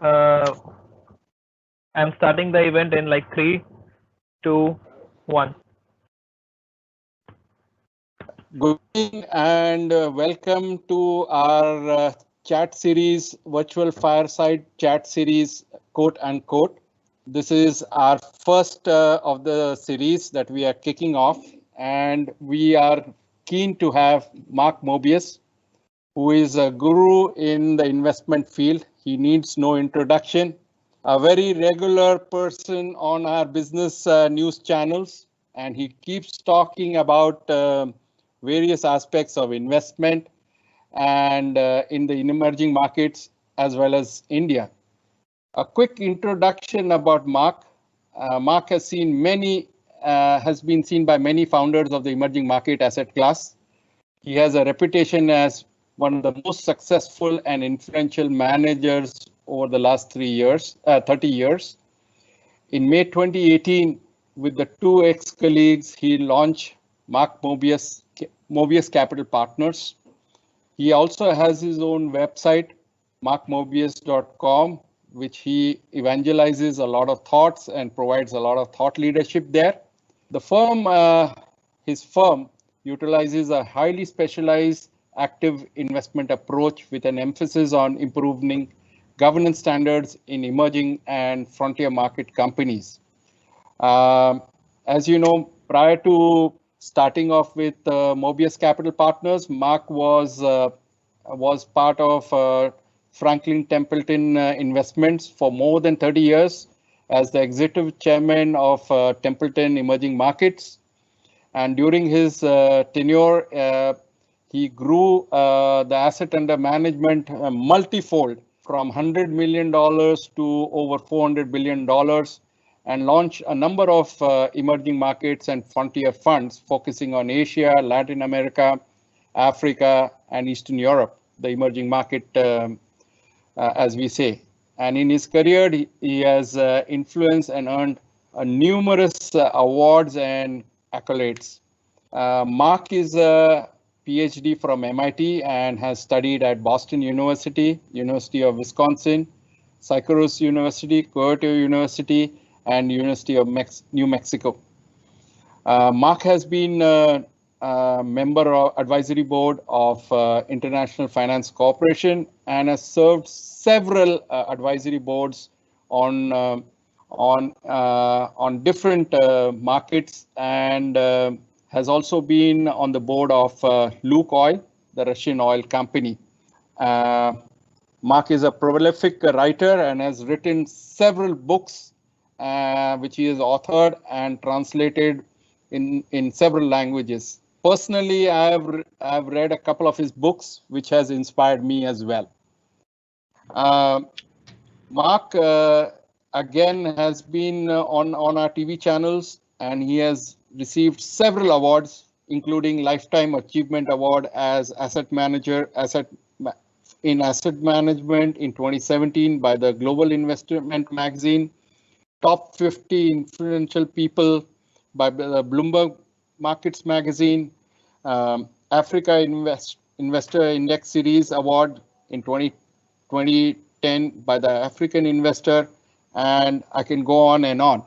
Uh, I'm starting the event in like 3, 2, 1. Good evening and welcome to our chat series, virtual fireside chat series, quote unquote. This is our first of the series that we are kicking off, and we are keen to have Mark Mobius, who is a guru in the investment field. He needs no introduction. A very regular person on our business news channels, and he keeps talking about various aspects of investment and in the emerging markets as well as India. A quick introduction about Mark. Mark has been seen by many founders of the emerging market asset class. He has a reputation as one of the most successful and influential managers over the last 30 years. In May 2018, with the two ex-colleagues, he launched Mobius Capital Partners. He also has his own website, markmobius.com, which he evangelizes a lot of thoughts and provides a lot of thought leadership there. His firm utilizes a highly specialized active investment approach with an emphasis on improving governance standards in emerging and frontier market companies. As you know, prior to starting off with Mobius Capital Partners, Mark was part of Franklin Templeton Investments for more than 30 years as the executive chairman of Templeton Emerging Markets. And during his tenure, he grew the asset under management multifold from $100 million to over $400 billion and launched a number of emerging markets and frontier funds focusing on Asia, Latin America, Africa, and Eastern Europe, the emerging market, as we say. And in his career, he has influenced and earned numerous awards and accolades. Mark is a PhD from MIT and has studied at Boston University, University of Wisconsin, Syracuse University, QuoteUnquote University, and University of New Mexico. Mark has been a member of advisory board of International Finance Corporation and has served several advisory boards on different markets and has also been on the board of Lukoil, the Russian oil company. Mark is a prolific writer and has written several books, which he has authored and translated in several languages. Personally, I've read a couple of his books, which has inspired me as well. Mark, again, has been on our TV channels, and he has received several awards, including Lifetime Achievement Award as Asset Manager in Asset Management in 2017 by the Global Investment Magazine, Top 50 Influential People by the Bloomberg Markets Magazine, Africa Investor Index Series Award in 2010 by the African Investor, and I can go on and on.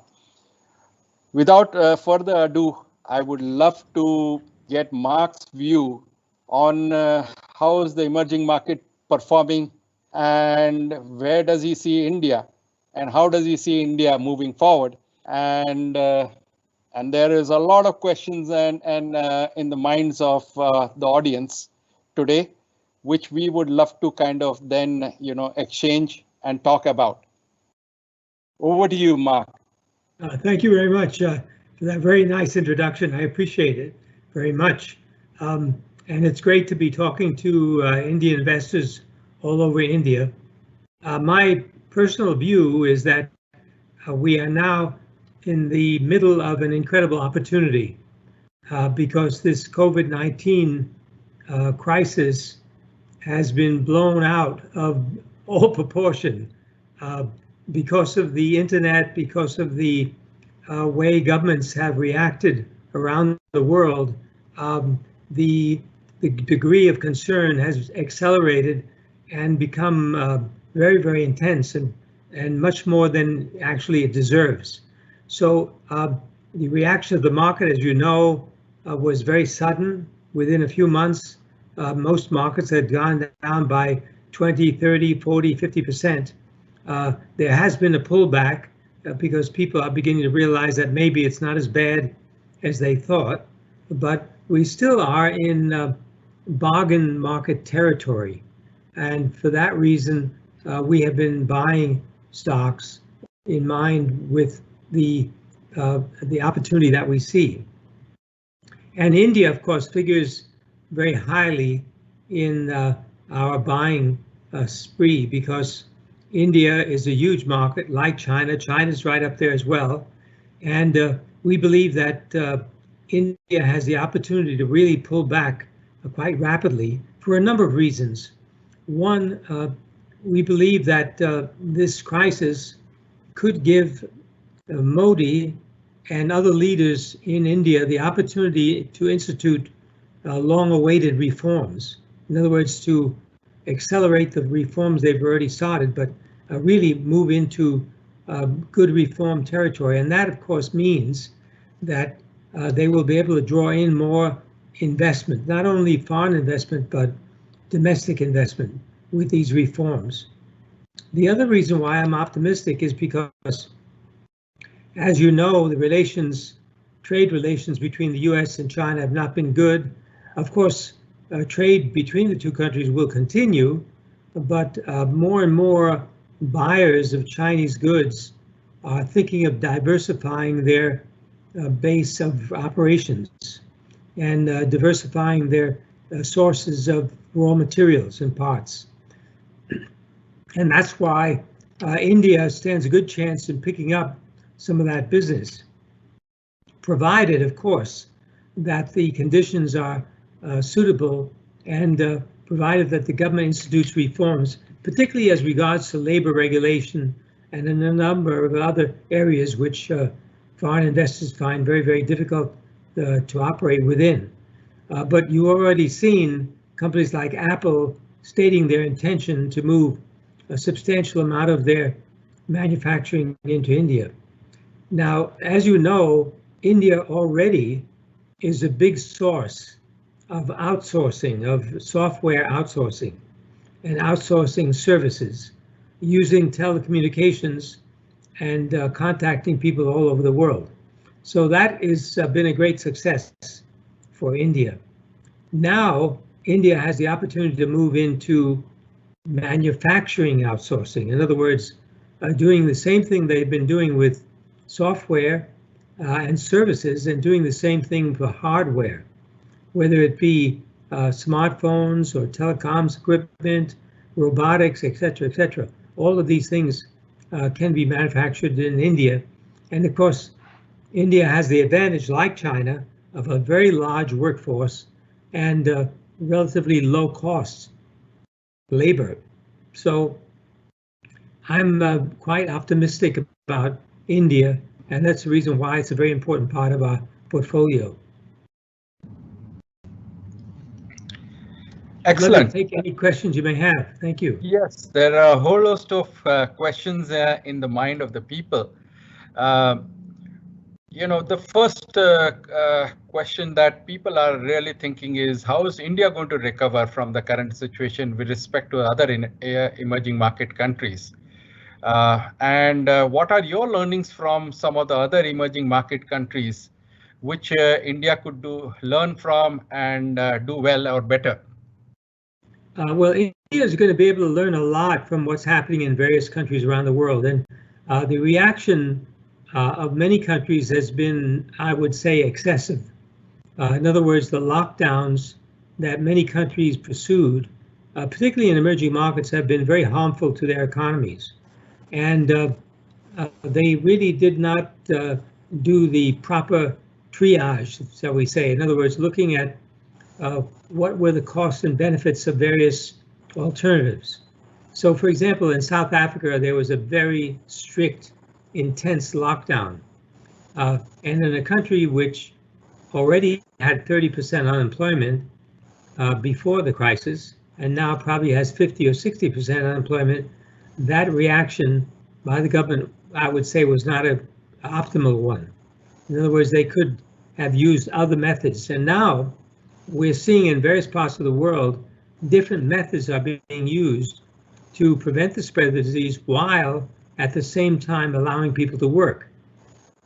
Without further ado, I would love to get Mark's view on how is the emerging market performing and where does he see India and how does he see India moving forward. And there is a lot of questions and in the minds of the audience today, which we would love to kind of then exchange and talk about. Over to you, Mark. Thank you very much for that very nice introduction. I appreciate it very much. And it's great to be talking to Indian investors all over India. My personal view is that we are now in the middle of an incredible opportunity because this COVID-19 crisis has been blown out of all proportion because of the internet, because of the way governments have reacted around the world. The degree of concern has accelerated and become very, very intense. And and much more than actually it deserves. So the reaction of the market, as you know, was very sudden. Within a few months, most markets had gone down by 20, 30, 40, 50%. There has been a pullback because people are beginning to realize that maybe it's not as bad as they thought, but we still are in bargain market territory. And for that reason, we have been buying stocks in mind with the opportunity that we see. And India, of course, figures very highly in our buying spree, because India is a huge market like China. China's right up there as well. And we believe that India has the opportunity to really pull back quite rapidly for a number of reasons. One, we believe that this crisis could give Modi and other leaders in India the opportunity to institute long-awaited reforms. In other words, to accelerate the reforms they've already started, but really move into good reform territory. And that, of course, means that they will be able to draw in more investment, not only foreign investment, but domestic investment with these reforms. The other reason why I'm optimistic is because, as you know, the trade relations between the US and China have not been good. Of course, trade between the two countries will continue, but more and more buyers of Chinese goods are thinking of diversifying their base of operations and diversifying their sources of raw materials and parts. And that's why India stands a good chance in picking up some of that business, provided, of course, that the conditions are suitable and provided that the government institutes reforms, particularly as regards to labor regulation and in a number of other areas which foreign investors find very, very difficult to operate within. But you already seen companies like Apple stating their intention to move a substantial amount of their manufacturing into India. Now, as you know, India already is a big source of outsourcing, of software outsourcing and outsourcing services using telecommunications and contacting people all over the world. So that has been a great success for India. Now, India has the opportunity to move into manufacturing outsourcing. In other words, doing the same thing they've been doing with software and services, and doing the same thing for hardware, whether it be smartphones or telecoms equipment, robotics, etc., etc. All of these things can be manufactured in India. And of course, India has the advantage, like China, of a very large workforce and relatively low cost labor. So I'm quite optimistic about India, and that's the reason why it's a very important part of our portfolio. Excellent. Let me take any questions you may have. Thank you. Yes, there are a whole host of questions in the mind of the people. The first question that people are really thinking is, how is India going to recover from the current situation with respect to other emerging market countries? And what are your learnings from some of the other emerging market countries which India could learn from and do well or better? Well, India is going to be able to learn a lot from what's happening in various countries around the world. And the reaction of many countries has been, I would say, excessive. In other words, the lockdowns that many countries pursued, particularly in emerging markets, have been very harmful to their economies. And they really did not do the proper triage, shall we say. In other words, looking at what were the costs and benefits of various alternatives. So, for example, in South Africa, there was a very strict, intense lockdown. And in a country which already had 30% unemployment before the crisis, and now probably has 50 or 60% unemployment, that reaction by the government, I would say, was not an optimal one. In other words, they could have used other methods. And now we're seeing in various parts of the world, different methods are being used to prevent the spread of the disease while at the same time allowing people to work.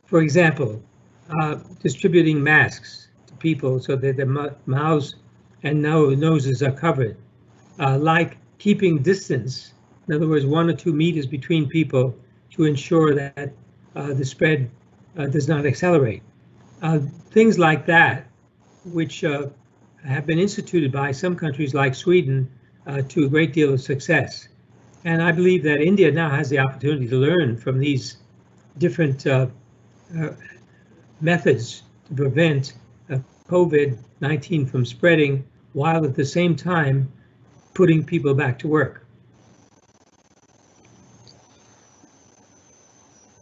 For example, distributing masks to people so that their mouths and noses are covered, like keeping distance, in other words, 1 or 2 meters between people to ensure that the spread does not accelerate. Things like that, which have been instituted by some countries like Sweden to a great deal of success. And I believe that India now has the opportunity to learn from these different methods to prevent COVID-19 from spreading, while at the same time putting people back to work.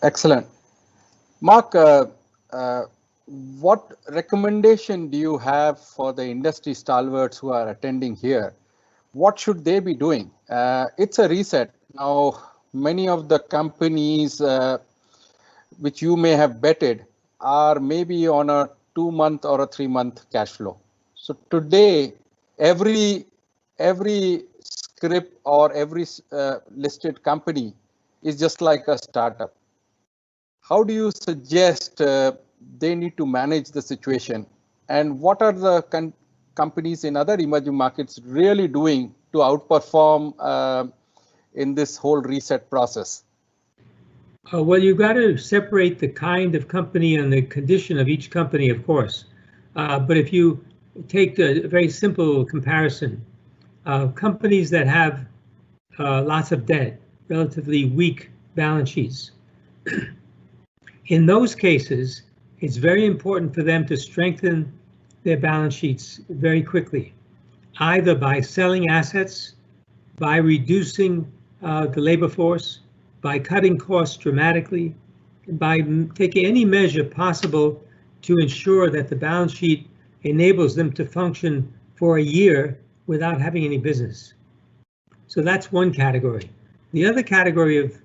Excellent. Mark, what recommendation do you have for the industry stalwarts who are attending here? What should they be doing? It's a reset. Now, many of the companies which you may have betted are maybe on a 2-month or a 3-month cash flow. So today, every script or every listed company is just like a startup. How do you suggest they need to manage the situation? And what are the companies in other emerging markets really doing to outperform in this whole reset process? Well, you've got to separate the kind of company and the condition of each company, of course. But if you take a very simple comparison, companies that have lots of debt, relatively weak balance sheets, in those cases, it's very important for them to strengthen their balance sheets very quickly, either by selling assets, by reducing the labor force, by cutting costs dramatically, by taking any measure possible to ensure that the balance sheet enables them to function for a year without having any business. So that's one category. The other category of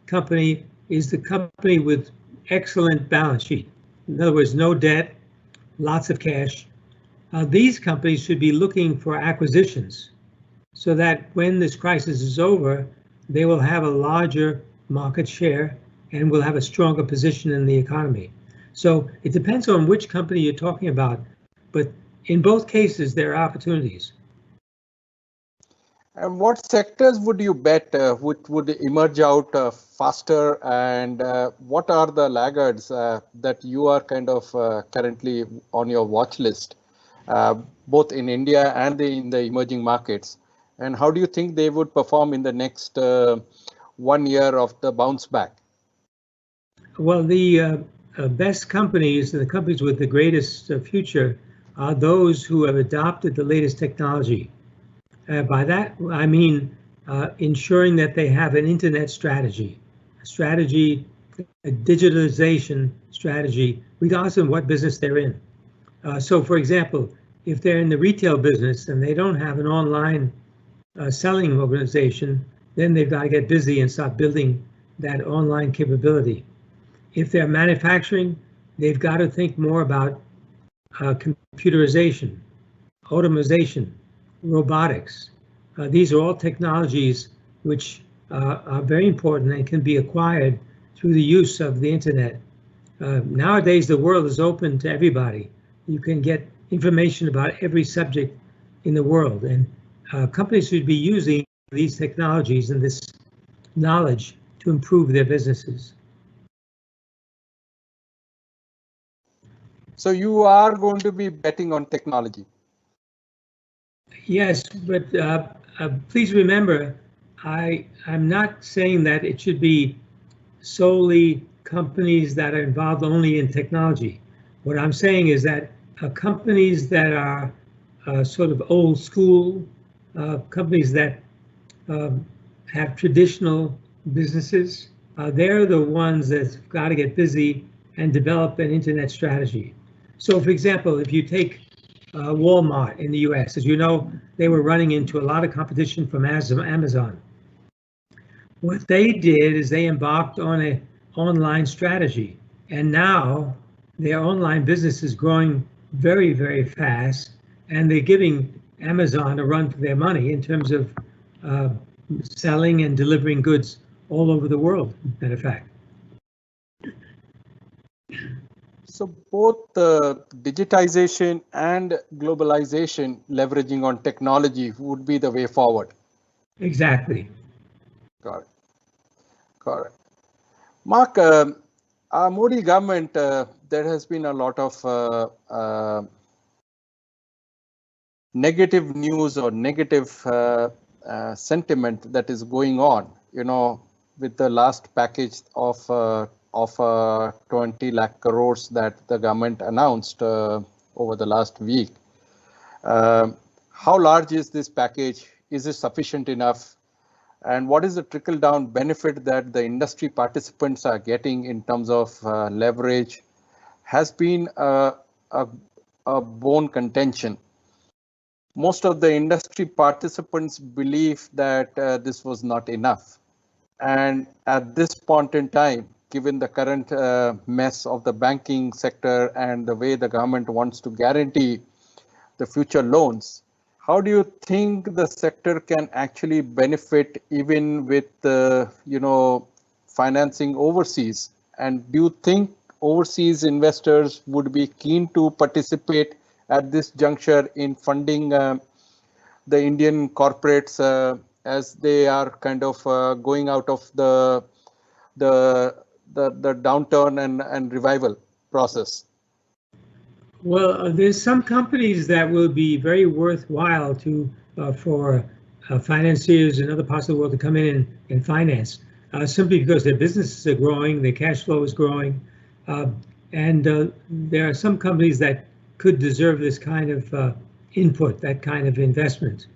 company is the company with excellent balance sheet. In other words, no debt, lots of cash. These companies should be looking for acquisitions so that when this crisis is over, they will have a larger market share and will have a stronger position in the economy. So it depends on which company you're talking about, but in both cases, there are opportunities. And what sectors would you bet would emerge out faster, and what are the laggards that you are kind of currently on your watch list, both in India and in the emerging markets? And how do you think they would perform in the next 1 year of the bounce back? Well, the best companies and the companies with the greatest future are those who have adopted the latest technology. By that, I mean ensuring that they have an internet strategy, a digitalization strategy, regardless of what business they're in. So, for example, if they're in the retail business and they don't have an online selling organization, then they've got to get busy and start building that online capability. If they're manufacturing, they've got to think more about computerization, automation, robotics. These are all technologies which are very important and can be acquired through the use of the internet. Nowadays, the world is open to everybody. You can get information about every subject in the world, and companies should be using these technologies and this knowledge to improve their businesses. So you are going to be betting on technology? Yes, but please remember, I'm not saying that it should be solely companies that are involved only in technology. What I'm saying is that companies that are sort of old school, companies that have traditional businesses, they're the ones that's got to get busy and develop an internet strategy. So, for example, if you take Walmart in the US, as you know, they were running into a lot of competition from Amazon. What they did is they embarked on an online strategy, and now their online business is growing very, very fast, and they're giving Amazon a run for their money in terms of uh, selling and delivering goods all over the world, matter of fact. So both digitization and globalization leveraging on technology would be the way forward. Exactly. Got it. Got it. Mark, our Modi government, there has been a lot of negative news or negative sentiment that is going on, with the last package of 20 lakh crores that the government announced over the last week. How large is this package? Is it sufficient enough? And what is the trickle down benefit that the industry participants are getting in terms of leverage? Has been a bone contention. Most of the industry participants believe that this was not enough. And at this point in time, given the current mess of the banking sector and the way the government wants to guarantee the future loans, how do you think the sector can actually benefit even with financing overseas? And do you think overseas investors would be keen to participate at this juncture in funding the Indian corporates as they are kind of going out of the downturn and revival process? Well, there's some companies that will be very worthwhile to for financiers in other parts of the world to come in and finance, simply because their businesses are growing, their cash flow is growing, and there are some companies that could deserve this kind of input, that kind of investment.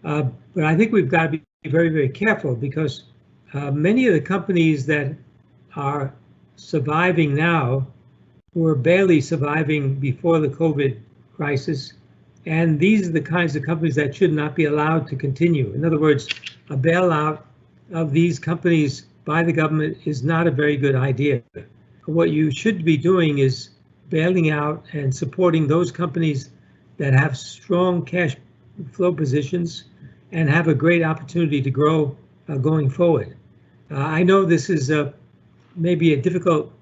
But I think we've got to be very, very careful, because many of the companies that are surviving now were barely surviving before the COVID crisis. And these are the kinds of companies that should not be allowed to continue. In other words, a bailout of these companies by the government is not a very good idea. What you should be doing is bailing out and supporting those companies that have strong cash flow positions and have a great opportunity to grow going forward. I know this is maybe a difficult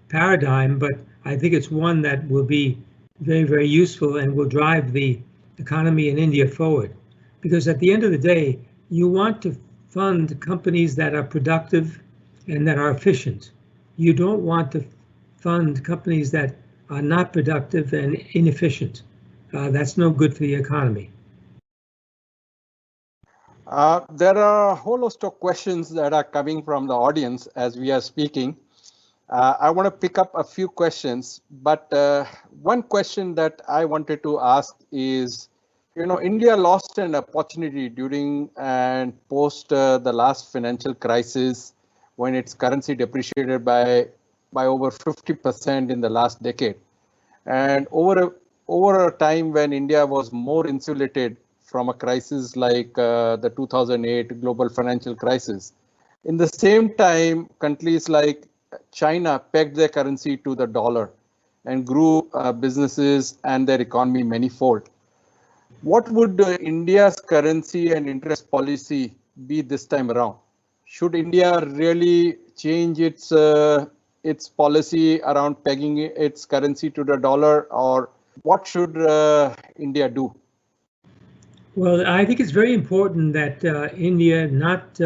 paradigm, but I think it's one that will be very, very useful and will drive the economy in India forward. Because at the end of the day, you want to fund companies that are productive and that are efficient. You don't want to fund companies that are not productive and inefficient. That's no good for the economy. There are a whole host of questions that are coming from the audience as we are speaking. I want to pick up a few questions, but one question that I wanted to ask is, India lost an opportunity during and post the last financial crisis, when its currency depreciated by over 50% in the last decade. And over a time when India was more insulated from a crisis like the 2008 global financial crisis. In the same time, countries like China pegged their currency to the dollar and grew businesses and their economy manifold. What would India's currency and interest policy be this time around? Should India really change its policy around pegging its currency to the dollar, or what should India do? Well, I think it's very important that India not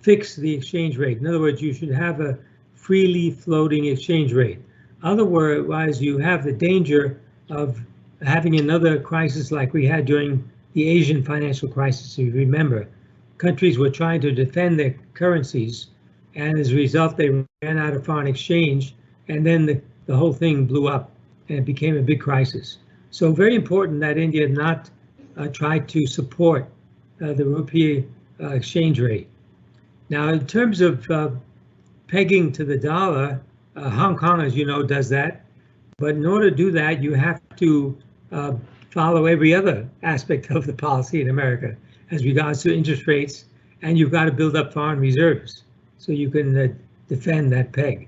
fix the exchange rate. In other words, you should have a freely floating exchange rate. Otherwise, you have the danger of having another crisis like we had during the Asian financial crisis. If you remember, countries were trying to defend their currencies, and as a result, they ran out of foreign exchange, and then the whole thing blew up and it became a big crisis. So very important that India not try to support the rupee exchange rate. Now, in terms of pegging to the dollar, Hong Kong, as you know, does that. But in order to do that, you have to follow every other aspect of the policy in America as regards to interest rates and you've got to build up foreign reserves so you can defend that peg.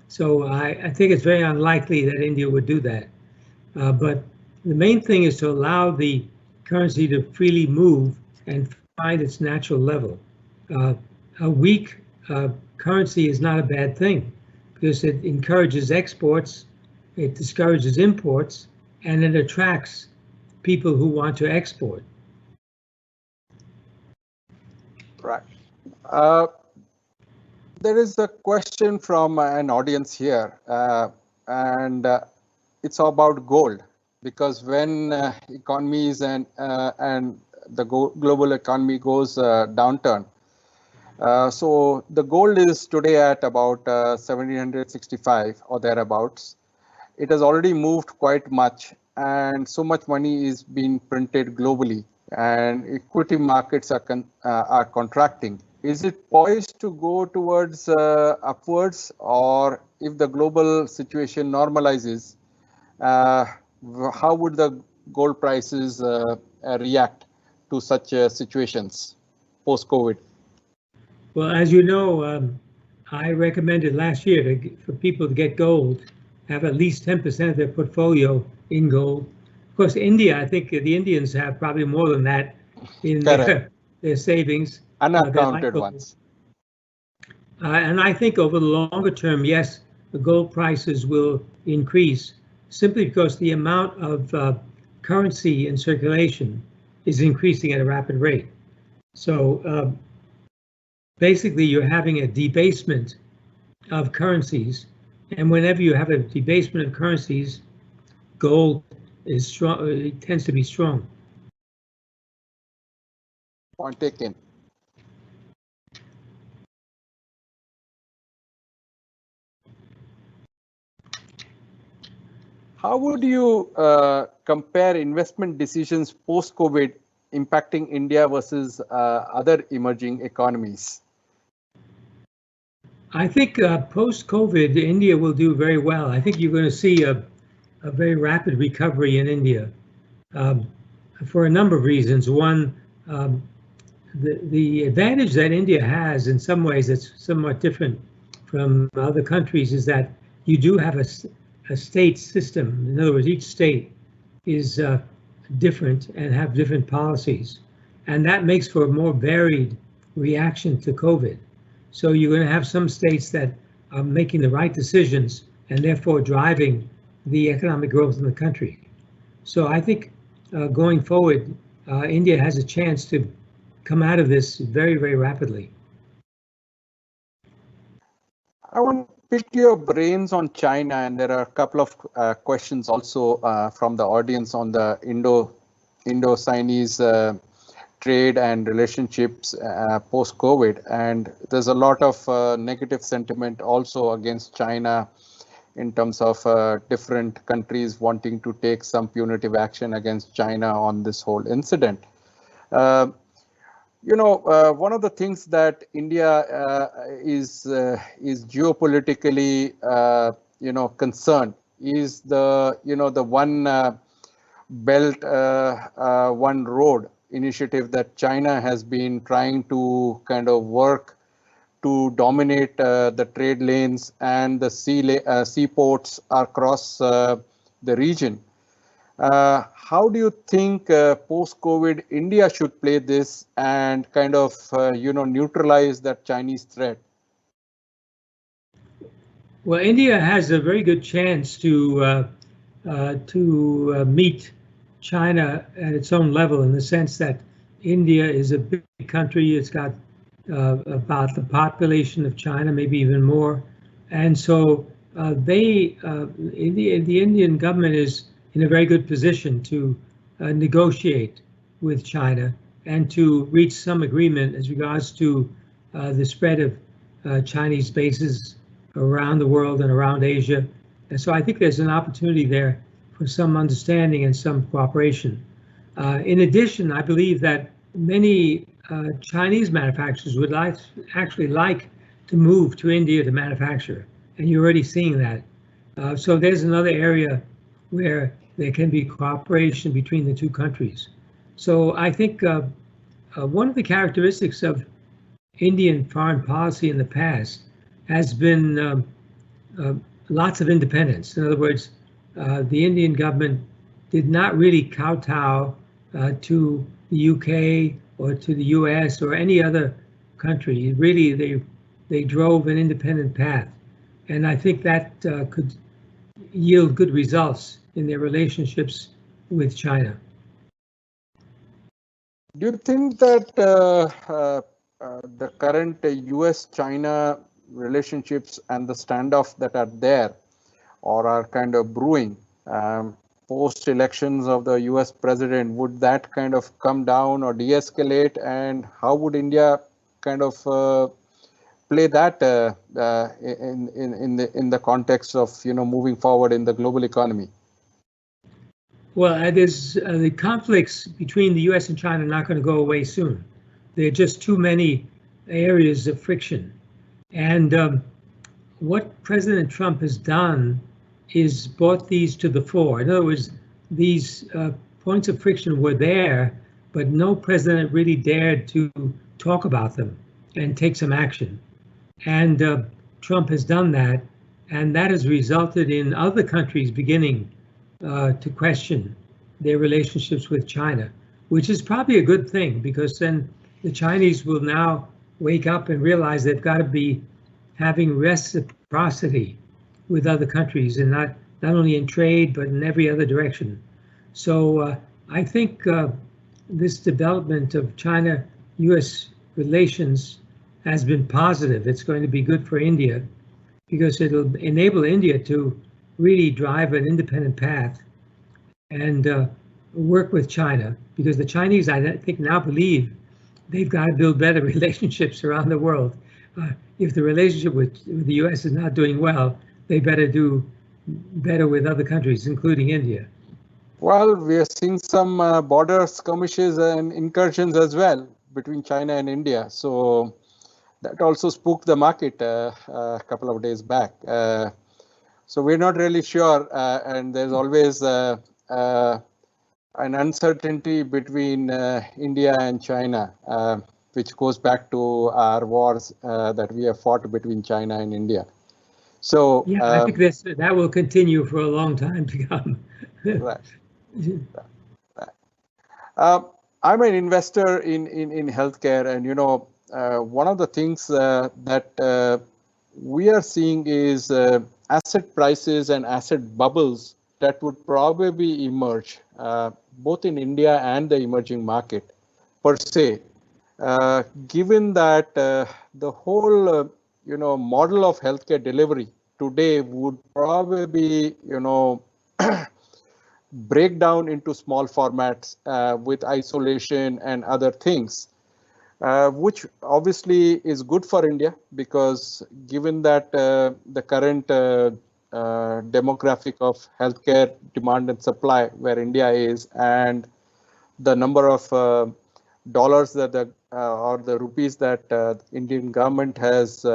So I think it's very unlikely that India would do that. But the main thing is to allow the currency to freely move and find its natural level. A weak currency is not a bad thing because it encourages exports, it discourages imports, and it attracts people who want to export. Right. There is a question from an audience here, and it's about gold, because when economies and the global economy goes downturn, so the gold is today at about 1765 or thereabouts. It has already moved quite much, and so much money is being printed globally, and equity markets are contracting. Is it poised to go towards upwards, or if the global situation normalizes, how would the gold prices react to such situations post-COVID? Well, as you know, I recommended last year for people to get gold, have at least 10% of their portfolio in gold. Of course, India, I think the Indians have probably more than that in their savings. Unaccounted ones. And I think over the longer term, yes, the gold prices will increase simply because the amount of currency in circulation is increasing at a rapid rate. So basically, you're having a debasement of currencies. And whenever you have a debasement of currencies, gold is strong. It tends to be strong. Point taken. How would you compare investment decisions post-COVID impacting India versus other emerging economies? I think post-COVID, India will do very well. I think you're going to see a very rapid recovery in India for a number of reasons. One, the advantage that India has in some ways that's somewhat different from other countries is that you do have a state system. In other words, each state is different and have different policies. And that makes for a more varied reaction to COVID. So you're going to have some states that are making the right decisions and therefore driving the economic growth in the country. So I think going forward, India has a chance to come out of this very, very rapidly. I want to pick your brains on China, and there are a couple of questions also from the audience on the Indo-Chinese trade and relationships post-COVID, and there's a lot of negative sentiment also against China in terms of different countries wanting to take some punitive action against China on this whole incident. One of the things that India is geopolitically, concerned is the one belt, one road initiative that China has been trying to kind of work to dominate the trade lanes and the seaports across the region. How do you think post-COVID India should play this and kind of neutralize that Chinese threat? Well, India has a very good chance to meet China at its own level, in the sense that India is a big country. It's got about the population of China, maybe even more, and so the Indian government is in a very good position to negotiate with China and to reach some agreement as regards to the spread of Chinese bases around the world and around Asia. And so I think there's an opportunity there for some understanding and some cooperation. In addition, I believe that many Chinese manufacturers would actually like to move to India to manufacture, and you're already seeing that. So there's another area where there can be cooperation between the two countries. So I think one of the characteristics of Indian foreign policy in the past has been lots of independence. In other words, the Indian government did not really kowtow to the UK or to the US or any other country. Really, they drove an independent path. And I think that could yield good results in their relationships with China. Do you think that the current US-China relationships and the standoff that are there or are kind of brewing post-elections of the US president, would that kind of come down or de-escalate? And how would India kind of play that in the context of moving forward in the global economy? Well, the conflicts between the U.S. and China are not going to go away soon. There are just too many areas of friction. And what President Trump has done is brought these to the fore. In other words, these points of friction were there, but no president really dared to talk about them and take some action. And Trump has done that, and that has resulted in other countries beginning to question their relationships with China, which is probably a good thing, because then the Chinese will now wake up and realize they've got to be having reciprocity with other countries, and not only in trade, but in every other direction. So I think this development of China-US relations has been positive. It's going to be good for India, because it'll enable India to really drive an independent path and work with China, because the Chinese, I think, now believe they've got to build better relationships around the world. If the relationship with the US is not doing well, they better do better with other countries, including India. Well, we are seeing some border skirmishes and incursions as well between China and India. So that also spooked the market a couple of days back. So we're not really sure, and there's always an uncertainty between India and China, which goes back to our wars that we have fought between China and India. So yeah, I think that will continue for a long time to come. Right. I'm an investor in healthcare, and one of the things that we are seeing is asset prices and asset bubbles that would probably emerge both in India and the emerging market per se, given that the whole model of healthcare delivery today would probably break down into small formats with isolation and other things, which obviously is good for India, because given that the current demographic of healthcare demand and supply where India is, and the number of dollars that or the rupees that the Indian government has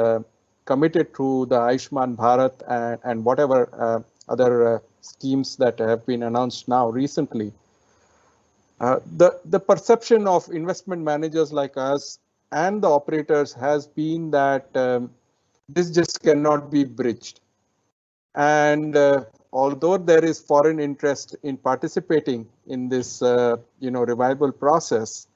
committed to the Ayushman Bharat and whatever other schemes that have been announced now recently, the perception of investment managers like us and the operators has been that this just cannot be bridged. And although there is foreign interest in participating in this revival process,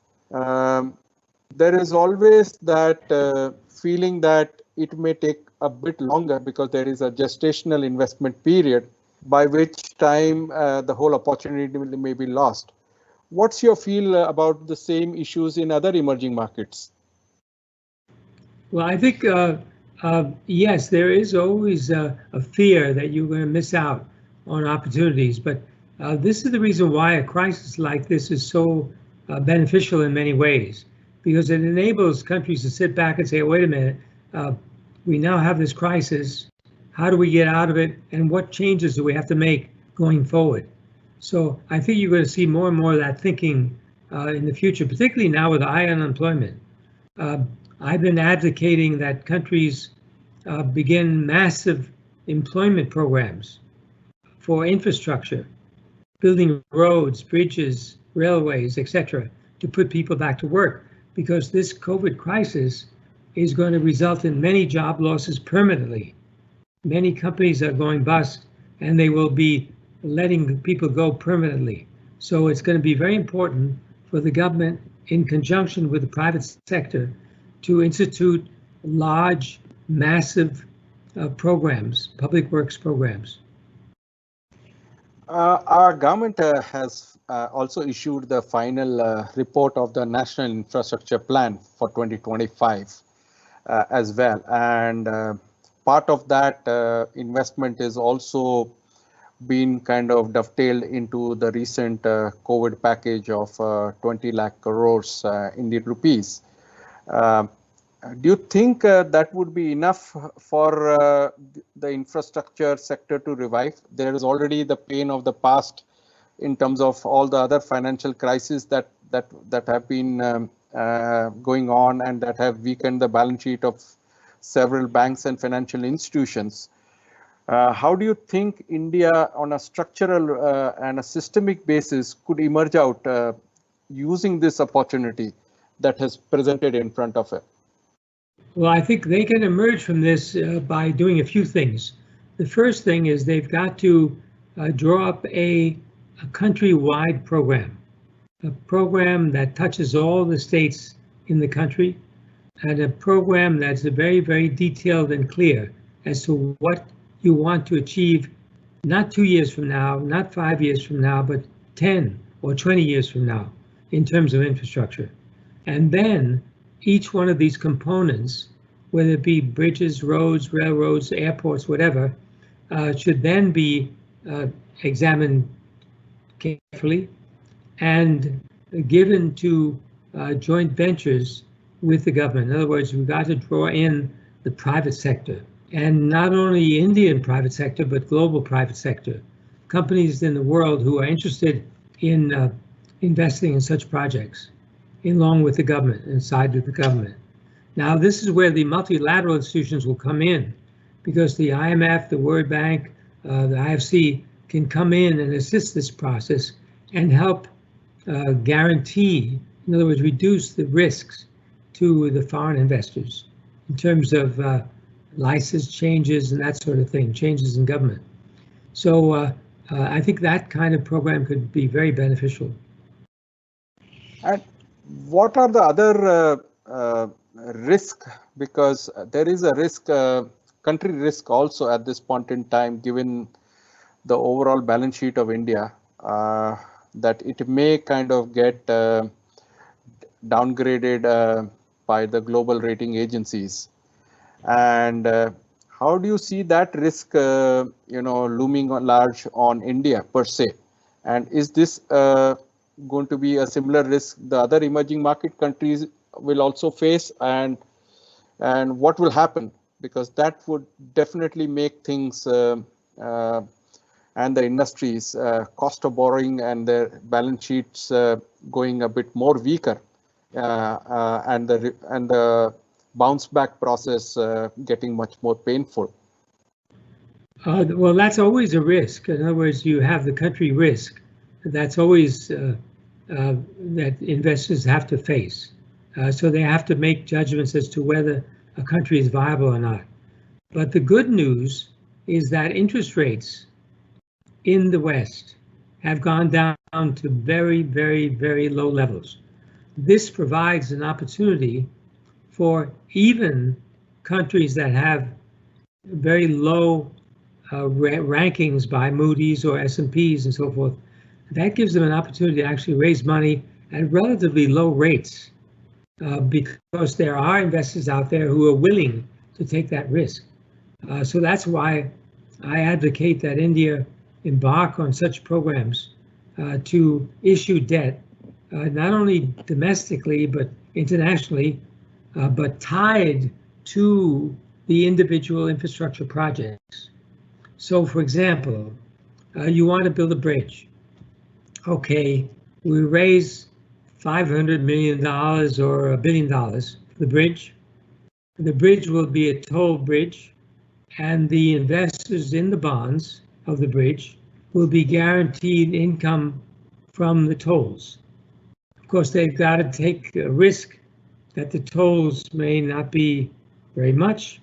there is always that feeling that it may take a bit longer, because there is a gestational investment period by which time the whole opportunity may be lost. What's your feel about the same issues in other emerging markets? Well, I think, yes, there is always a fear that you're going to miss out on opportunities. But this is the reason why a crisis like this is so beneficial in many ways, because it enables countries to sit back and say, wait a minute, we now have this crisis. How do we get out of it? And what changes do we have to make going forward? So I think you're going to see more and more of that thinking in the future, particularly now with high unemployment. I've been advocating that countries begin massive employment programs for infrastructure, building roads, bridges, railways, etc., to put people back to work, because this COVID crisis is going to result in many job losses permanently. Many companies are going bust, and they will be letting people go permanently. So it's going to be very important for the government, in conjunction with the private sector, to institute large, massive programs, public works programs. Our government has also issued the final report of the National Infrastructure Plan for 2025 as well. And part of that investment is also been kind of dovetailed into the recent COVID package of 20 lakh crores Indian rupees. Do you think that would be enough for the infrastructure sector to revive? There is already the pain of the past in terms of all the other financial crises that have been going on and that have weakened the balance sheet of several banks and financial institutions. How do you think India, on a structural and a systemic basis, could emerge out using this opportunity that has presented in front of it? Well, I think they can emerge from this by doing a few things. The first thing is they've got to draw up a country-wide program, a program that touches all the states in the country, and a program that's very, very detailed and clear as to what you want to achieve, not 2 years from now, not 5 years from now, but 10 or 20 years from now in terms of infrastructure. And then each one of these components, whether it be bridges, roads, railroads, airports, whatever, should then be examined carefully and given to joint ventures with the government. In other words, we've got to draw in the private sector, and not only Indian private sector, but global private sector. Companies in the world who are interested in investing in such projects, along with the government and side with the government. Now, this is where the multilateral institutions will come in, because the IMF, the World Bank, the IFC can come in and assist this process and help guarantee, in other words, reduce the risks to the foreign investors in terms of license changes and that sort of thing, changes in government. So I think that kind of program could be very beneficial. And what are the other risk? Because there is a risk, country risk also at this point in time, given the overall balance sheet of India, that it may kind of get downgraded by the global rating agencies. And how do you see that risk, looming large on India per se? And is this going to be a similar risk the other emerging market countries will also face, and what will happen? Because that would definitely make things and the industries cost of borrowing and their balance sheets going a bit more weaker, and the bounce back process getting much more painful. Well, that's always a risk. In other words, you have the country risk. That's always that investors have to face. So they have to make judgments as to whether a country is viable or not. But the good news is that interest rates in the West have gone down to very, very, very low levels. This provides an opportunity for even countries that have very low rankings by Moody's or S&Ps and so forth. That gives them an opportunity to actually raise money at relatively low rates, because there are investors out there who are willing to take that risk. So that's why I advocate that India embark on such programs to issue debt, not only domestically but internationally, but tied to the individual infrastructure projects. So, for example, you want to build a bridge. Okay, we raise $500 million or $1 billion for the bridge. The bridge will be a toll bridge, and the investors in the bonds of the bridge will be guaranteed income from the tolls. Of course, they've got to take a risk that the tolls may not be very much,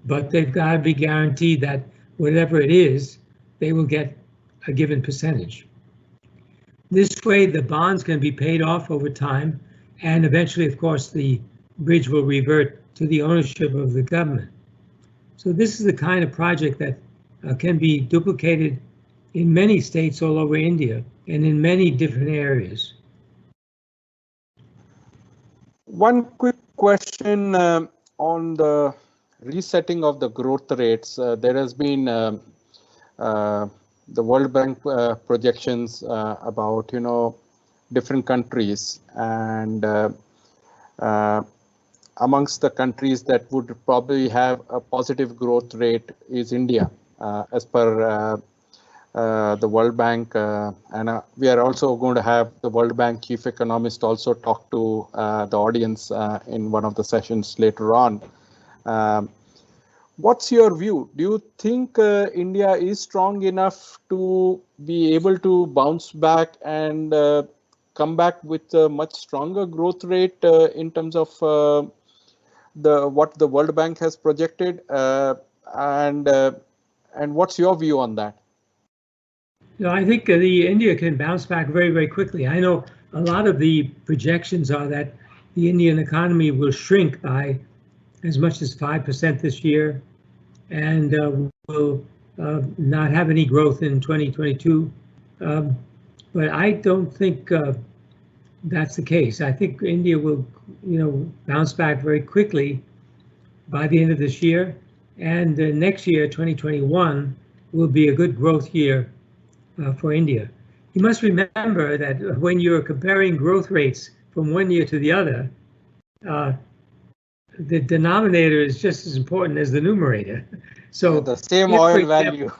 but they've got to be guaranteed that whatever it is, they will get a given percentage. This way, the bonds can be paid off over time, and eventually, of course, the bridge will revert to the ownership of the government. So this is the kind of project that can be duplicated in many states all over India and in many different areas. One quick question on the resetting of the growth rates. There has been the World Bank projections about different countries, and amongst the countries that would probably have a positive growth rate is India, as per the World Bank, and we are also going to have the World Bank chief economist also talk to the audience in one of the sessions later on. What's your view? Do you think India is strong enough to be able to bounce back and come back with a much stronger growth rate in terms of what the World Bank has projected? And what's your view on that? No, I think the India can bounce back very, very quickly. I know a lot of the projections are that the Indian economy will shrink by as much as 5% this year, and will not have any growth in 2022. But I don't think that's the case. I think India will, bounce back very quickly by the end of this year, and next year, 2021, will be a good growth year for India. You must remember that when you're comparing growth rates from one year to the other, the denominator is just as important as the numerator. So the same oil value.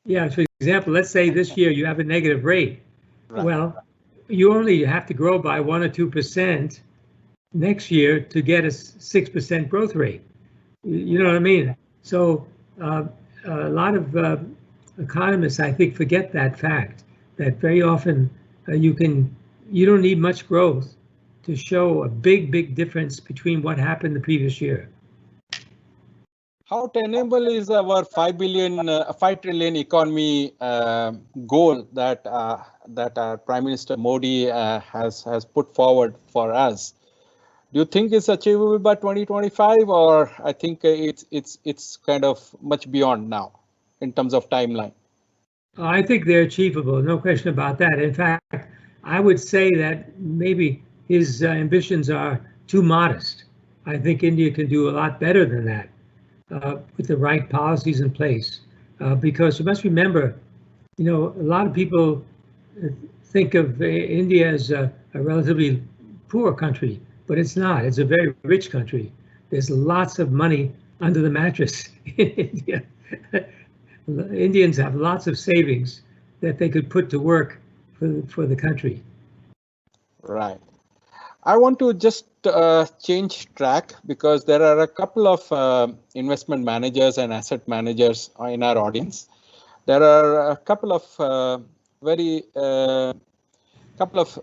Yeah, for example, let's say this year you have a negative rate. Right. Well, you only have to grow by 1 or 2% next year to get a 6% growth rate. You know what I mean? So a lot of economists, I think, forget that fact, that very often you don't need much growth to show a big difference between what happened the previous year. How tenable is our 5 trillion economy goal that our Prime Minister Modi has put forward for us? Do you think it's achievable by 2025, or I think it's kind of much beyond now in terms of timeline? I think they're achievable, no question about that. In fact, I would say that maybe his ambitions are too modest. I think India can do a lot better than that with the right policies in place. Because you must remember, a lot of people think of India as a relatively poor country, but it's not. It's a very rich country. There's lots of money under the mattress in India. Indians have lots of savings that they could put to work for the country. Right. I want to just change track, because there are a couple of investment managers and asset managers in our audience. There are a couple of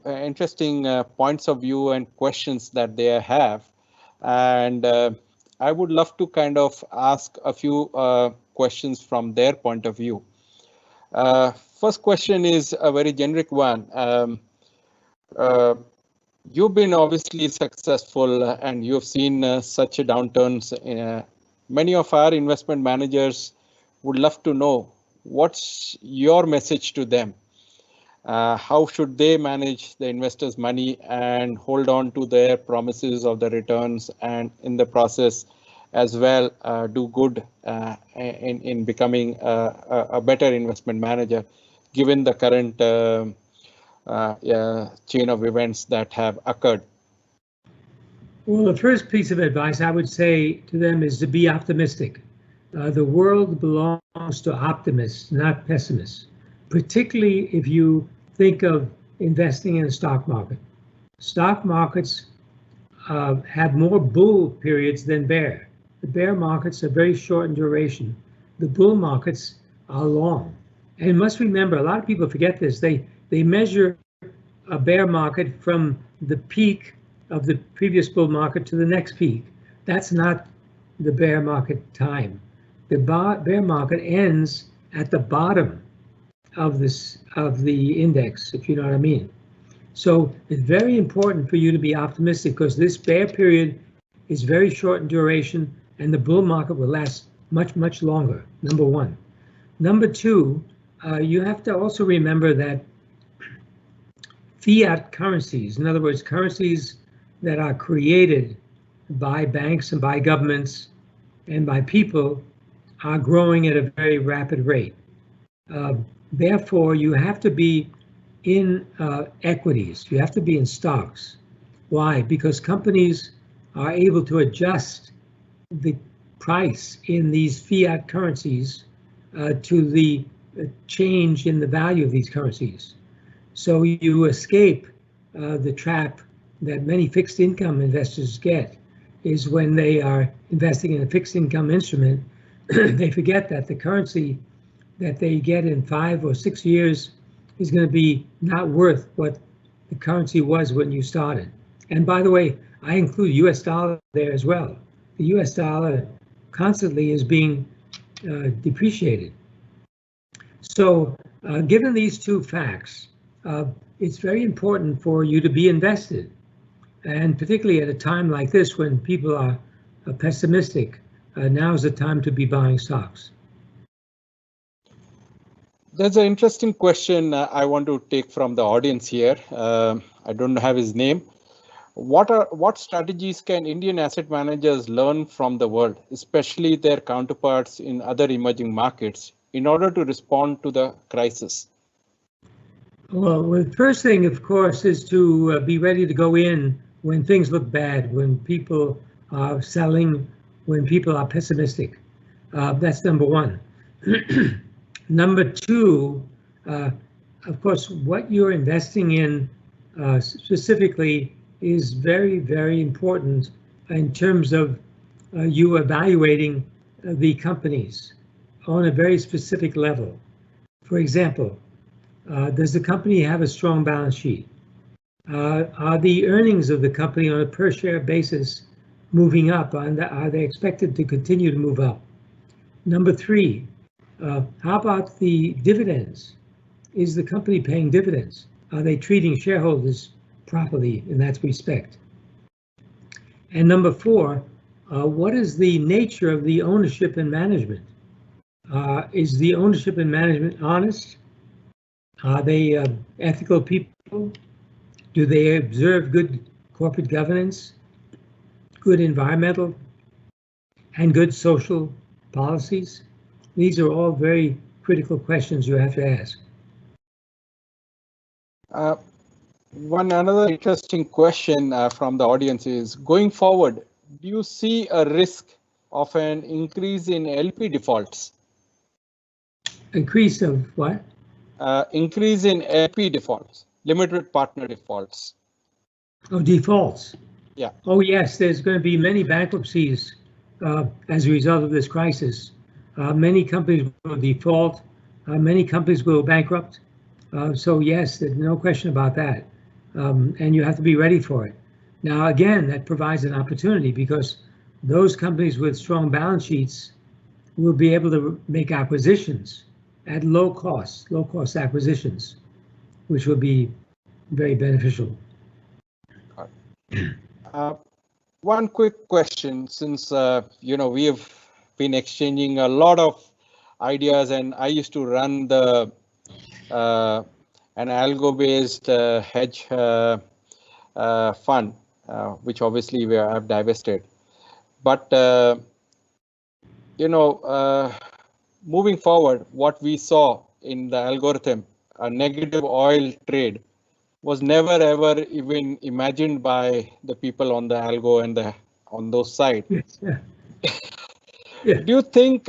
interesting points of view and questions that they have, and I would love to kind of ask a few questions from their point of view. First question is a very generic one. You've been obviously successful, and you've seen such a downturns. Many of our investment managers would love to know what's your message to them. How should they manage the investors' money and hold on to their promises of the returns, and in the process as well do good in becoming a better investment manager, given the current chain of events that have occurred? Well, the first piece of advice I would say to them is to be optimistic. The world belongs to optimists, not pessimists, particularly if you think of investing in the stock market. Stock markets have more bull periods than bear. The bear markets are very short in duration. The bull markets are long. And you must remember, a lot of people forget this. They measure a bear market from the peak of the previous bull market to the next peak. That's not the bear market time. The bear market ends at the bottom of the index, if you know what I mean. So it's very important for you to be optimistic, because this bear period is very short in duration and the bull market will last much, much longer, number one. Number two, you have to also remember that fiat currencies, in other words, currencies that are created by banks and by governments and by people, are growing at a very rapid rate. Therefore, you have to be in equities. You have to be in stocks. Why? Because companies are able to adjust the price in these fiat currencies to the change in the value of these currencies. So you escape the trap that many fixed income investors get, is when they are investing in a fixed income instrument, they forget that the currency that they get in 5 or 6 years is going to be not worth what the currency was when you started. And by the way, I include US dollar there as well. The US dollar constantly is being depreciated. So given these two facts, it's very important for you to be invested. And particularly at a time like this when people are pessimistic, now is the time to be buying stocks. There's an interesting question I want to take from the audience here. I don't have his name. What strategies can Indian asset managers learn from the world, especially their counterparts in other emerging markets, in order to respond to the crisis? Well, the first thing, of course, is to be ready to go in when things look bad, when people are selling, when people are pessimistic. That's number one. Number two, of course, what you're investing in specifically is very, very important in terms of you evaluating the companies on a very specific level. For example, does the company have a strong balance sheet? Are the earnings of the company on a per share basis moving up? Are they expected to continue to move up? Number three, how about the dividends? Is the company paying dividends? Are they treating shareholders properly in that respect? And number four, what is the nature of the ownership and management? Is the ownership and management honest? Are they ethical people? Do they observe good corporate governance, good environmental, and good social policies? These are all very critical questions you have to ask. Another interesting question from the audience is, going forward, do you see a risk of an increase in LP defaults? Increase of what? Increase in LP defaults, limited partner defaults. Oh, defaults. Yeah. Oh, yes, there's going to be many bankruptcies as a result of this crisis. Many companies will default. Many companies will bankrupt. So yes, there's no question about that. And you have to be ready for it. Now, again, that provides an opportunity because those companies with strong balance sheets will be able to make acquisitions at low cost acquisitions, which will be very beneficial. One quick question, since we have been exchanging a lot of ideas, and I used to run the an algo-based hedge fund, which obviously we have divested. But moving forward, what we saw in the algorithm, a negative oil trade, was never ever even imagined by the people on the algo and on those sides. Yes, yeah. Yeah. Do you think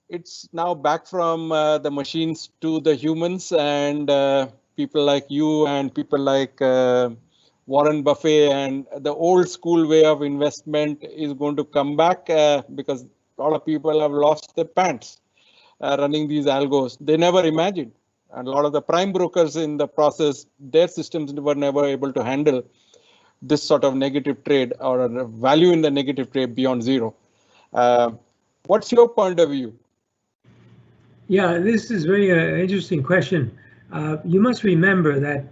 it's now back from the machines to the humans, and people like you and people like Warren Buffett and the old school way of investment is going to come back because a lot of people have lost their pants running these algos? They never imagined. And a lot of the prime brokers in the process, their systems were never able to handle this sort of negative trade or a value in the negative trade beyond zero. What's your point of view? Yeah, this is very interesting question. You must remember that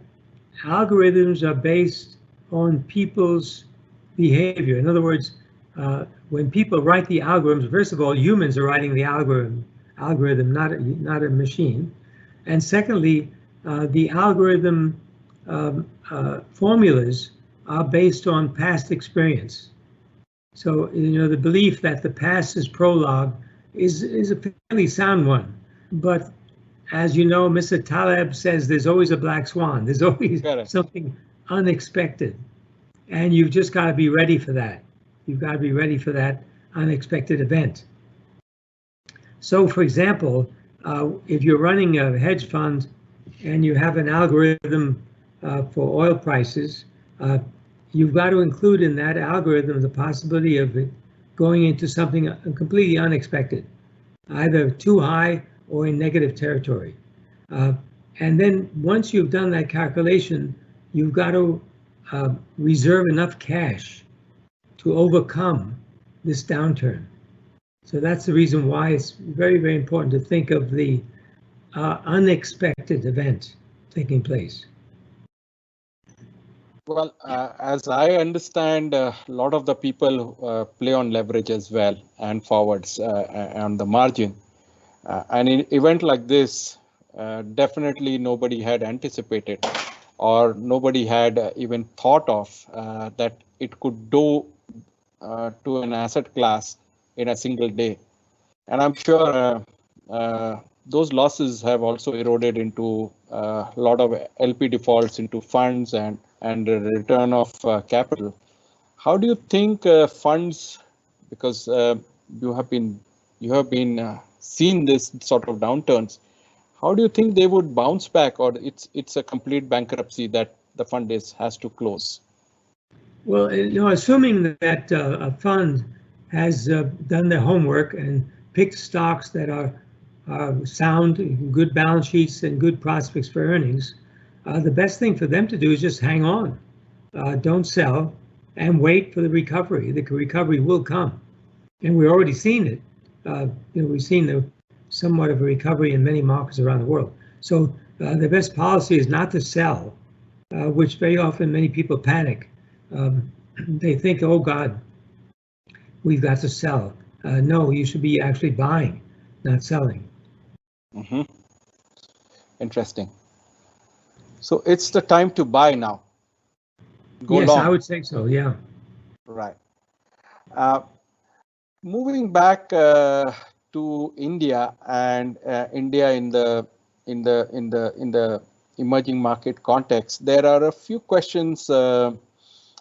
algorithms are based on people's behavior. In other words, when people write the algorithms, first of all, humans are writing the algorithm, not a machine. And secondly, the algorithm formulas are based on past experience. So, the belief that the past is prologue is a fairly sound one. But as you know, Mr. Taleb says there's always a black swan. There's always something unexpected. And you've just got to be ready for that. You've got to be ready for that unexpected event. So, for example, if you're running a hedge fund and you have an algorithm for oil prices, you've got to include in that algorithm the possibility of it going into something completely unexpected, either too high or in negative territory. And then once you've done that calculation, you've got to reserve enough cash to overcome this downturn. So that's the reason why it's very, very important to think of the unexpected event taking place. Well, as I understand, a lot of the people play on leverage as well and forwards on the margin. And in an event like this, definitely nobody had anticipated or nobody had even thought of that it could do to an asset class in a single day. And I'm sure those losses have also eroded into a lot of LP defaults into funds and the return of capital. How do you think funds, because you have been seen this sort of downturns, how do you think they would bounce back, or it's a complete bankruptcy that the fund has to close? Well, assuming that a fund has done their homework and picked stocks that are sound, good balance sheets and good prospects for earnings, the best thing for them to do is just hang on, don't sell, and wait for the recovery. The recovery will come, and we've already seen it. We've seen somewhat of a recovery in many markets around the world. So the best policy is not to sell, which very often many people panic. They think, oh God, we've got to sell. No, you should be actually buying, not selling. Mm-hmm. Interesting. So it's the time to buy now. Yes, long. I would say so. Yeah. Right. Moving back to India and India in the emerging market context, there are a few questions from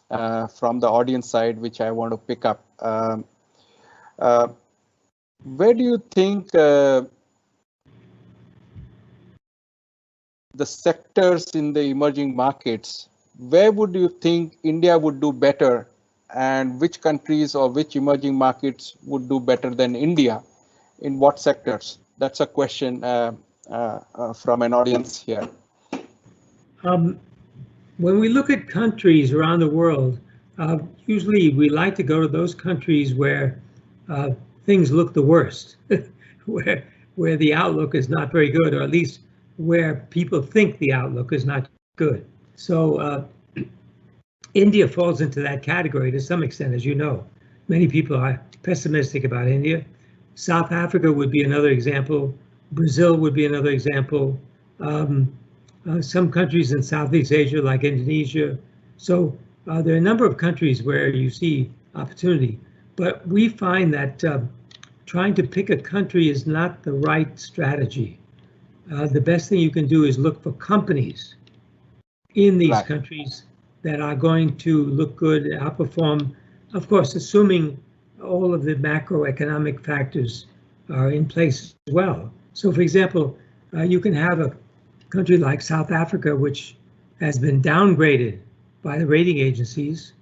the audience side which I want to pick up. Where do you think the sectors in the emerging markets, where would you think India would do better, and which countries or which emerging markets would do better than India? In what sectors? That's a question from an audience here. When we look at countries around the world, usually we like to go to those countries where things look the worst, where the outlook is not very good, or at least where people think the outlook is not good. So India falls into that category to some extent, as you know. Many people are pessimistic about India. South Africa would be another example. Brazil would be another example. Some countries in Southeast Asia, like Indonesia. So there are a number of countries where you see opportunity. But we find that trying to pick a country is not the right strategy. The best thing you can do is look for companies in these countries that are going to look good, outperform, of course, assuming all of the macroeconomic factors are in place as well. So, for example, you can have a country like South Africa, which has been downgraded by the rating agencies.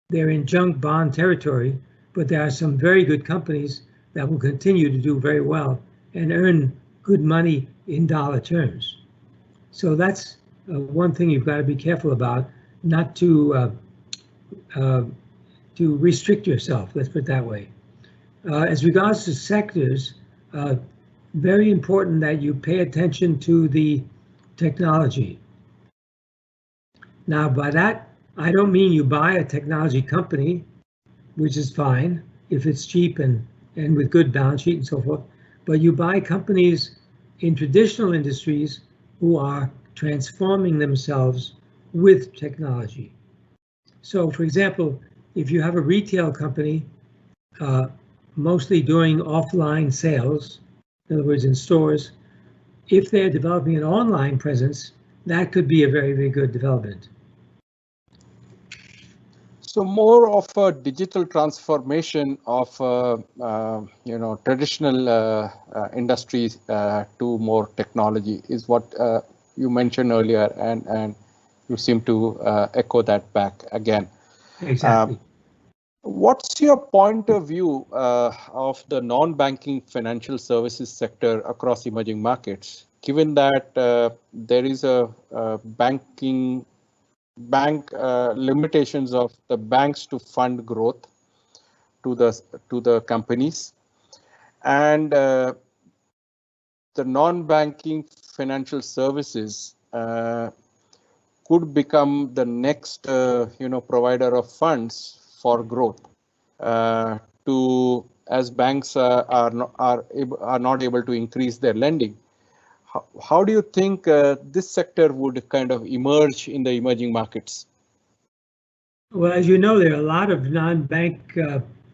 They're in junk bond territory, but there are some very good companies that will continue to do very well and earn good money in dollar terms. So that's one thing you've got to be careful about, not to to restrict yourself. Let's put it that way. As regards to sectors, very important that you pay attention to the technology. Now, by that, I don't mean you buy a technology company, which is fine if it's cheap and with good balance sheet and so forth, but you buy companies in traditional industries who are transforming themselves with technology. So, for example, if you have a retail company, mostly doing offline sales, in other words, in stores, if they're developing an online presence, that could be a very, very good development. So more of a digital transformation of traditional industries to more technology is what you mentioned earlier, and you seem to echo that back again. Exactly. What's your point of view of the non-banking financial services sector across emerging markets, given that there is a bank limitations of the banks to fund growth to the companies, and the non-banking financial services could become the next provider of funds for growth as banks are not able to increase their lending. How do you think this sector would kind of emerge in the emerging markets? Well, as you know, there are a lot of non-bank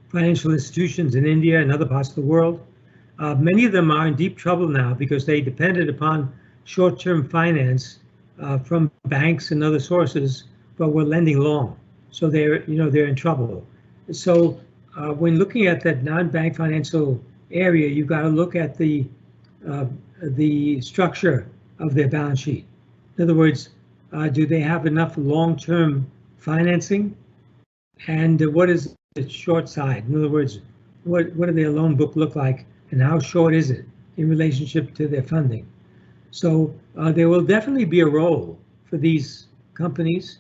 financial institutions in India and other parts of the world. Many of them are in deep trouble now because they depended upon short-term finance from banks and other sources, but were lending long. So they're in trouble. So when looking at that non-bank financial area, you've got to look at the structure of their balance sheet. In other words, do they have enough long-term financing? And what is the short side? In other words, what do their loan book look like, and how short is it in relationship to their funding? So there will definitely be a role for these companies,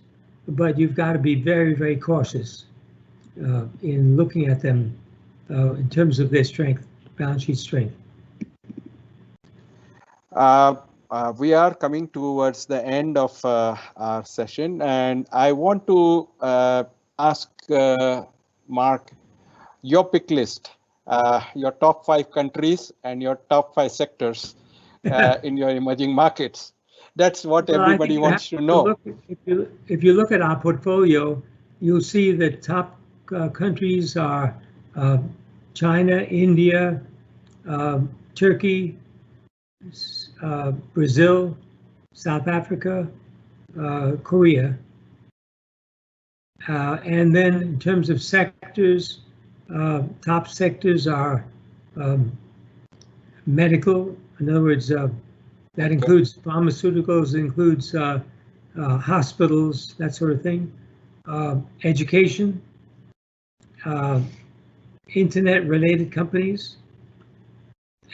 but you've got to be very, very cautious in looking at them in terms of their strength, balance sheet strength. We are coming towards the end of our session, and I want to ask Mark your pick list, your top 5 countries and your top 5 sectors in your emerging markets. That's what everybody wants to know. If you look at our portfolio, you'll see the top countries are China, India, Turkey, Brazil, South Africa, Korea. And then in terms of sectors, top sectors are medical. In other words, that includes pharmaceuticals, includes hospitals, that sort of thing. Education, internet-related companies,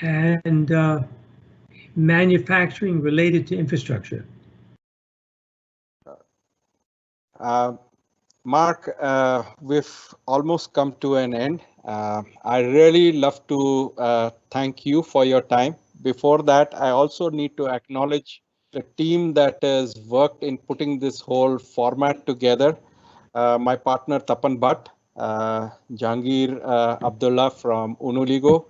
and manufacturing related to infrastructure. Mark, we've almost come to an end. I really love to thank you for your time. Before that, I also need to acknowledge the team that has worked in putting this whole format together. My partner Tapan Bhatt, Jahangir Abdullah from Unuligo,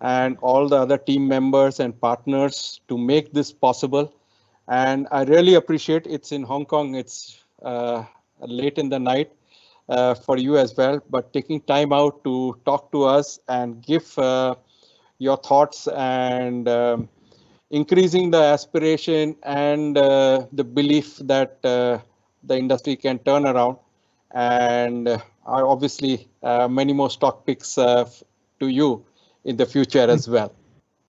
and all the other team members and partners to make this possible. And I really appreciate it's in Hong Kong. It's late in the night for you as well, but taking time out to talk to us and give your thoughts and increasing the aspiration and the belief that the industry can turn around. And obviously many more stock picks to you in the future as well.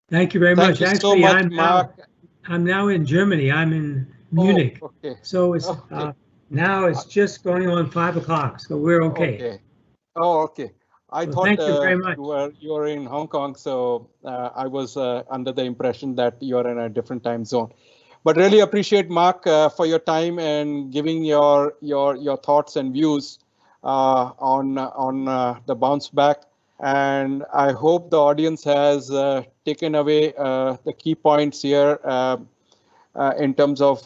Thank you very much. Thank you so much, Mark. I'm now in Germany. I'm in Munich. Oh, okay. So it's now it's just going on 5 o'clock, so we're okay. Okay. Oh, okay. I thought thank you very much. you were in Hong Kong, so I was under the impression that you're in a different time zone. But really appreciate, Mark, for your time and giving your thoughts and views on the bounce back. And I hope the audience has taken away the key points here in terms of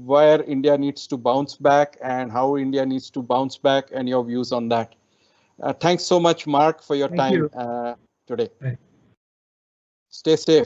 where India needs to bounce back and how India needs to bounce back, and your views on that. Thanks so much, Mark, for your time today. Right. Stay safe.